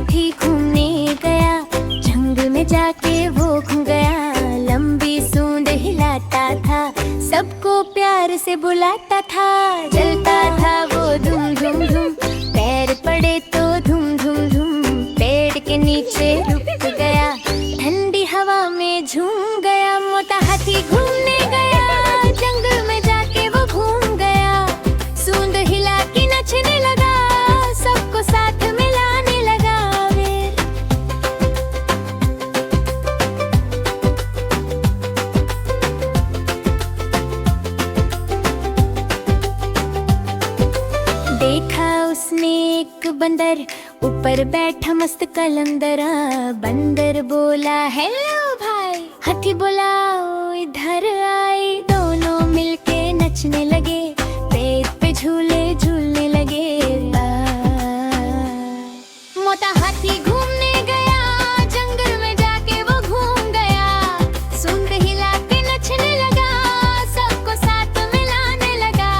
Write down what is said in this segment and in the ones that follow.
हाथी घूमने गया, जंगल में जाके वो घूम गया। लंबी सूंड हिलाता था, सबको प्यार से बुलाता था। चलता था वो धूम धूम धूम, पैर पड़े तो धूम धूम धूम। पेड़ के नीचे रुक गया, ठंडी हवा में झूम गया। मोटा हाथी घूमने गया, जंगल में जाके वो घूम गया। सूंड हिला के नचने लगा, सबको साथ में लाने लगा। देखा उसने एक बंदर, ऊपर बैठा मस्त कलंदर। बंदर बोला हेलो भाई, हाथी बोला ओ इधर आए। दोनों मिलके नचने लगे, पेड़ पे झूले झूलने लगे। मोटा हाथी घूमने गया, जंगल में जाके वो घूम गया। सूंड हिला के नचने लगा, सबको साथ में लाने लगा।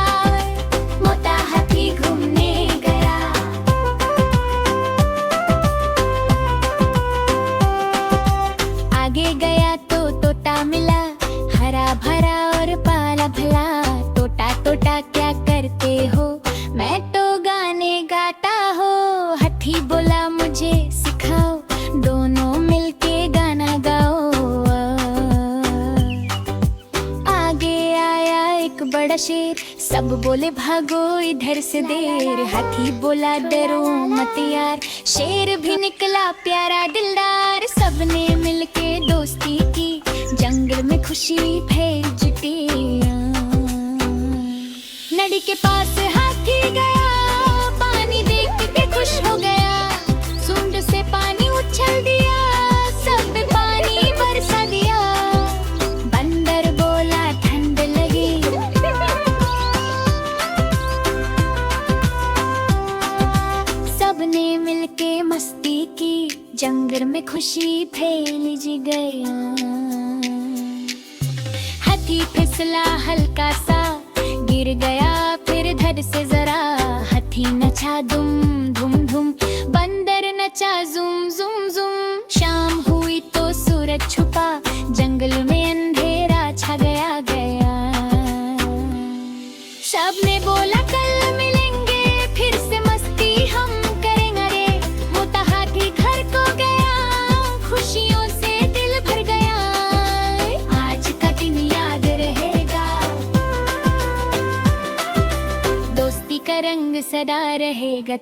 मोटा हाथी घूमने गया। आगे गया तो तोता मिला, हरा भरा और पाला भला। तोता तोता क्या करते हो, मैं तो गाने गाता हो। हाथी बोला मुझे सिखाओ, दोनों मिलके गाना गाओ। आगे आया एक बड़ा शेर, सब बोले भागो इधर से देर। हाथी बोला डरो मत यार, शेर भी निकला प्यारा दिलदार। सबने मिलके दोस्ती की, जंगल में खुशी फैल जुटी। नदी के पास हाथी गया, पानी देख के खुश हो गया। सूंड से पानी उछल दिया, सब पे पानी बरसा दिया। बंदर बोला ठंड लगी, सबने मिलके मस्ती की, जंगल में खुशी फैल जी गया। हाथी फिसला हल्का सा, गिर गया फिर धड़ से जरा। हाथी नचा दुम धुम धुम, बंदर नचा जुम जुम जुम। शाम हुई तो सूरज छुपा, जंगल में अंधेरा छा गया गया। सबने बोला कल मिलेंगे, फिर से मस्ती हम करेंगे रे। मोटा हाथी घर को गया, खुशियों से दिल भर गया। आज का दिन याद रहेगा, दोस्ती का रंग सदा रहेगा।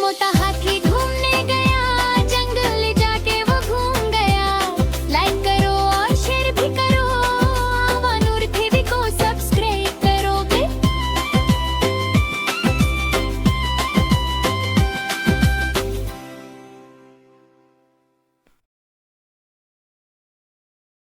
मोटा हाथी